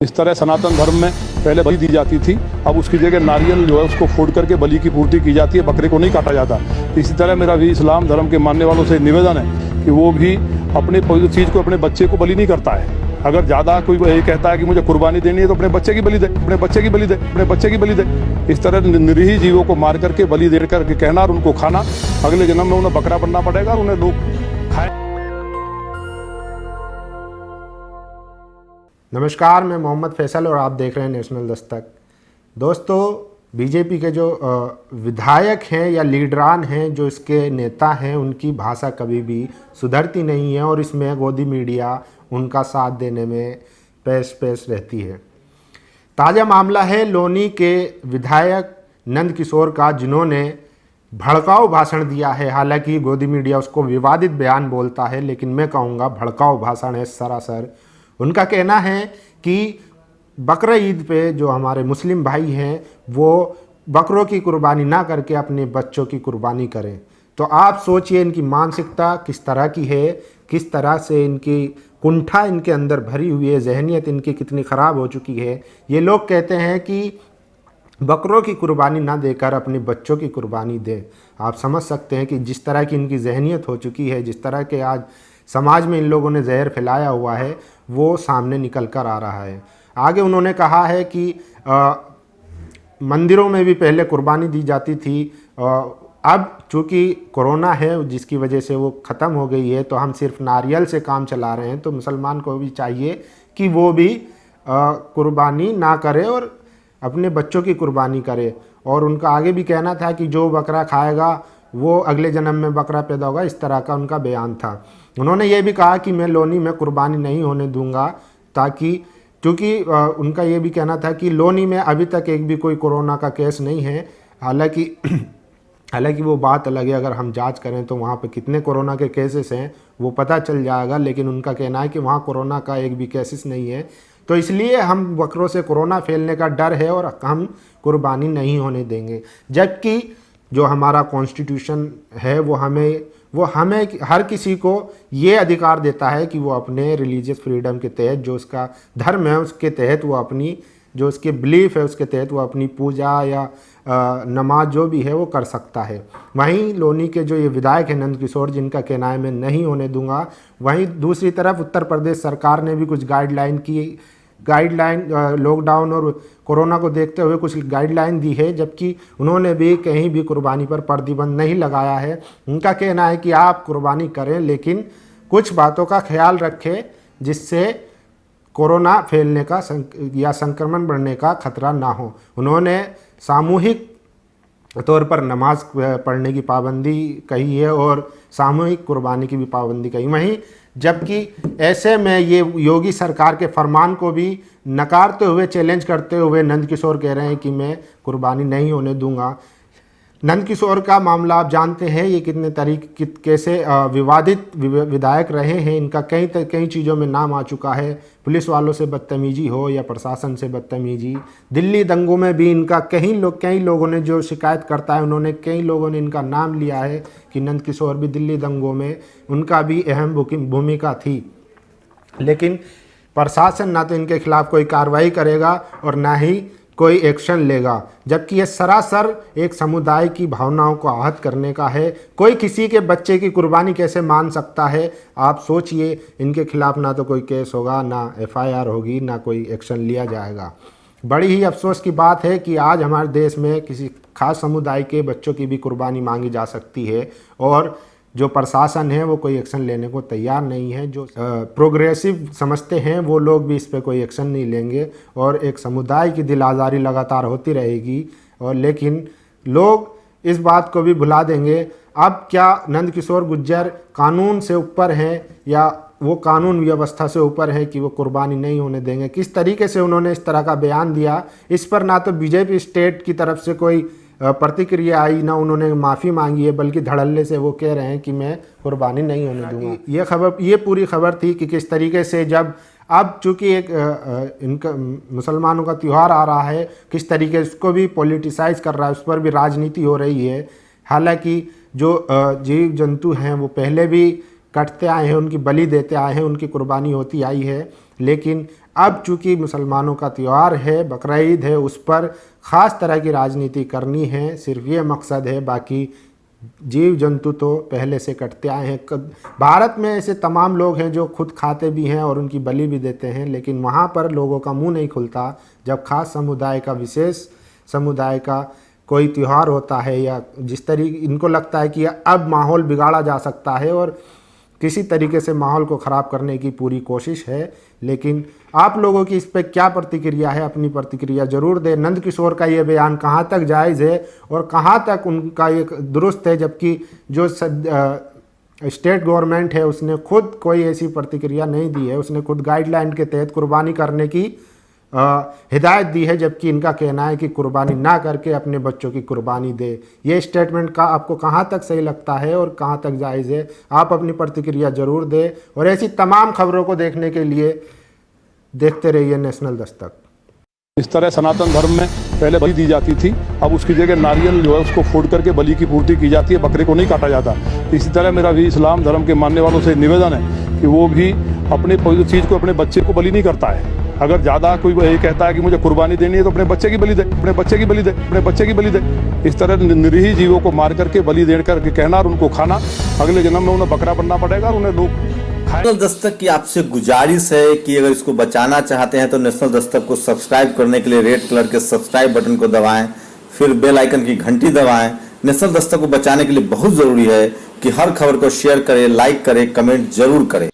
इस तरह सनातन धर्म में पहले बलि दी जाती थी, अब उसकी जगह नारियल जो है उसको फोड़ करके बलि की पूर्ति की जाती है, बकरे को नहीं काटा जाता। इसी तरह मेरा भी इस्लाम धर्म के मानने वालों से निवेदन है कि वो भी अपने पवित्र चीज़ को, अपने बच्चे को बलि नहीं करता है। अगर ज़्यादा कोई ये कहता है कि मुझे कुर्बानी देनी है तो अपने बच्चे की बलि दे, अपने बच्चे की बलि दे, अपने बच्चे की बलि दे। इस तरह निरीह जीवों को मार करके बलि दे करके कहना और उनको खाना, अगले जन्म में उन्हें बकरा बनना पड़ेगा और उन्हें लोग खाए। नमस्कार, मैं मोहम्मद फैसल और आप देख रहे हैं नेशनल दस्तक। दोस्तों, बीजेपी के जो विधायक हैं या लीडरान हैं, जो इसके नेता हैं, उनकी भाषा कभी भी सुधरती नहीं है और इसमें गोदी मीडिया उनका साथ देने में पेश रहती है। ताज़ा मामला है लोनी के विधायक नंद किशोर का, जिन्होंने भड़काऊ भाषण दिया है। हालांकि गोदी मीडिया उसको विवादित बयान बोलता है, लेकिन मैं कहूँगा भड़काऊ भाषण है सरासर। उनका कहना है कि बकरा ईद पे जो हमारे मुस्लिम भाई हैं वो बकरों की कुर्बानी ना करके अपने बच्चों की कुर्बानी करें। तो आप सोचिए इनकी मानसिकता किस तरह की है, किस तरह से इनकी कुंठा इनके अंदर भरी हुई है, जहनियत इनकी कितनी ख़राब हो चुकी है। ये लोग कहते हैं कि बकरों की कुर्बानी ना देकर अपने बच्चों की कुर्बानी दें। आप समझ सकते हैं कि जिस तरह की इनकी जहनियत हो चुकी है, जिस तरह के आज समाज में इन लोगों ने जहर फैलाया हुआ है, वो सामने निकल कर आ रहा है। आगे उन्होंने कहा है कि मंदिरों में भी पहले कुर्बानी दी जाती थी, अब चूँकि कोरोना है जिसकी वजह से वो ख़त्म हो गई है, तो हम सिर्फ नारियल से काम चला रहे हैं। तो मुसलमान को भी चाहिए कि वो भी कुर्बानी ना करे और अपने बच्चों की कुर्बानी करे। और उनका आगे भी कहना था कि जो बकरा खाएगा वो अगले जन्म में बकरा पैदा होगा, इस तरह का उनका बयान था। उन्होंने ये भी कहा कि मैं लोनी में कुर्बानी नहीं होने दूंगा, ताकि क्योंकि उनका ये भी कहना था कि लोनी में अभी तक एक भी कोई कोरोना का केस नहीं है। हालांकि वो बात अलग है, अगर हम जांच करें तो वहाँ पे कितने कोरोना के केसेस हैं वो पता चल जाएगा, लेकिन उनका कहना है कि वहाँ कोरोना का एक भी केसेस नहीं है। तो इसलिए हम बकरों से कोरोना फैलने का डर है और हम कुर्बानी नहीं होने देंगे। जबकि जो हमारा कॉन्स्टिट्यूशन है वो हमें हर किसी को ये अधिकार देता है कि वो अपने रिलीजियस फ्रीडम के तहत, जो उसका धर्म है उसके तहत, वो अपनी जो उसके बिलीफ है उसके तहत वो अपनी पूजा या नमाज जो भी है वो कर सकता है। वहीं लोनी के जो ये विधायक है नंद किशोर, जिनका कहना है मैं नहीं होने दूंगा, वहीं दूसरी तरफ उत्तर प्रदेश सरकार ने भी कुछ गाइडलाइन लॉकडाउन और कोरोना को देखते हुए कुछ गाइडलाइन दी है, जबकि उन्होंने भी कहीं भी कुर्बानी पर प्रतिबंध नहीं लगाया है। उनका कहना है कि आप कुर्बानी करें, लेकिन कुछ बातों का ख्याल रखें जिससे कोरोना फैलने का या संक्रमण बढ़ने का खतरा ना हो। उन्होंने सामूहिक तौर पर नमाज पढ़ने की पाबंदी कही है और सामूहिक कुर्बानी की भी पाबंदी कही। वहीं जबकि ऐसे में ये योगी सरकार के फरमान को भी नकारते हुए, चैलेंज करते हुए नंद किशोर कह रहे हैं कि मैं कुर्बानी नहीं होने दूंगा। नंद किशोर का मामला आप जानते हैं, ये कितने तरीके कैसे विवादित विधायक रहे हैं। इनका कई चीज़ों में नाम आ चुका है, पुलिस वालों से बदतमीजी हो या प्रशासन से बदतमीजी। दिल्ली दंगों में भी इनका कई लोगों ने, जो शिकायत करता है उन्होंने, कई लोगों ने इनका नाम लिया है कि नंद किशोर भी दिल्ली दंगों में उनका भी अहम भूमिका थी। लेकिन प्रशासन ना तो इनके खिलाफ कोई कार्रवाई करेगा और ना ही कोई एक्शन लेगा, जबकि ये सरासर एक समुदाय की भावनाओं को आहत करने का है। कोई किसी के बच्चे की कुर्बानी कैसे मान सकता है? आप सोचिए, इनके खिलाफ ना तो कोई केस होगा, ना FIR होगी, ना कोई एक्शन लिया जाएगा। बड़ी ही अफसोस की बात है कि आज हमारे देश में किसी खास समुदाय के बच्चों की भी कुर्बानी मांगी जा सकती है और जो प्रशासन है वो कोई एक्शन लेने को तैयार नहीं है। जो प्रोग्रेसिव समझते हैं वो लोग भी इस पर कोई एक्शन नहीं लेंगे और एक समुदाय की दिल आज़ारी लगातार होती रहेगी। और लेकिन लोग इस बात को भी भुला देंगे। अब क्या नंद किशोर गुर्जर कानून से ऊपर हैं या वो कानून व्यवस्था से ऊपर है कि वो कुर्बानी नहीं होने देंगे? किस तरीके से उन्होंने इस तरह का बयान दिया, इस पर ना तो बीजेपी स्टेट की तरफ से कोई प्रतिक्रिया आई, ना उन्होंने माफ़ी मांगी है, बल्कि धड़ल्ले से वो कह रहे हैं कि मैं कुर्बानी नहीं होने दूंगा। ये पूरी खबर थी कि किस तरीके से जब अब चूँकि एक इनका मुसलमानों का त्यौहार आ रहा है, किस तरीके से उसको भी पॉलिटिसाइज कर रहा है, उस पर भी राजनीति हो रही है। हालांकि जो जीव जंतु हैं वो पहले भी कटते आए हैं, उनकी बलि देते आए हैं, उनकी कुर्बानी होती आई है, लेकिन अब चूंकि मुसलमानों का त्यौहार है, बकरा ईद है, उस पर ख़ास तरह की राजनीति करनी है, सिर्फ ये मकसद है। बाकी जीव जंतु तो पहले से कटते आए हैं। भारत में ऐसे तमाम लोग हैं जो खुद खाते भी हैं और उनकी बलि भी देते हैं, लेकिन वहाँ पर लोगों का मुंह नहीं खुलता जब खास समुदाय का, विशेष समुदाय का कोई त्यौहार होता है, या जिस तरीके इनको लगता है कि अब माहौल बिगाड़ा जा सकता है और किसी तरीके से माहौल को ख़राब करने की पूरी कोशिश है। लेकिन आप लोगों की इस पर क्या प्रतिक्रिया है, अपनी प्रतिक्रिया ज़रूर दें। नंद किशोर का ये बयान कहाँ तक जायज़ है और कहाँ तक उनका ये दुरुस्त है, जबकि जो स्टेट गवर्नमेंट है उसने खुद कोई ऐसी प्रतिक्रिया नहीं दी है, उसने खुद गाइडलाइन के तहत कुर्बानी करने की हिदायत दी है, जबकि इनका कहना है कि कुर्बानी ना करके अपने बच्चों की कुर्बानी दे। ये स्टेटमेंट का आपको कहाँ तक सही लगता है और कहाँ तक जायज़ है, आप अपनी प्रतिक्रिया ज़रूर दें। और ऐसी तमाम खबरों को देखने के लिए देखते रहिए नेशनल दस्तक। इस तरह सनातन धर्म में पहले बलि दी जाती थी, अब उसकी जगह नारियल जो है उसको फोड़ करके बलि की पूर्ति की जाती है, बकरे को नहीं काटा जाता। इसी तरह मेरा भी इस्लाम धर्म के मानने वालों से निवेदन है कि वो भी अपने पवित्र चीज़ को, अपने बच्चे को बलि नहीं करता है। अगर ज़्यादा कोई ये कहता है कि मुझे कुर्बानी देनी है तो अपने बच्चे की बलि दे, अपने बच्चे की बलि दे, अपने बच्चे की बलि दे। इस तरह निरीह जीवों को मार करके बलि दे करके कहना और उनको खाना, अगले जन्म में उन्हें बकरा बनना पड़ेगा और उन्हें लोग नेशनल दस्तक की आपसे गुजारिश है कि अगर इसको बचाना चाहते हैं तो नेशनल दस्तक को सब्सक्राइब करने के लिए रेड कलर के सब्सक्राइब बटन को दबाएं, फिर बेल आइकन की घंटी दबाएं। नेशनल दस्तक को बचाने के लिए बहुत जरूरी है कि हर खबर को शेयर करें, लाइक करें, कमेंट जरूर करें।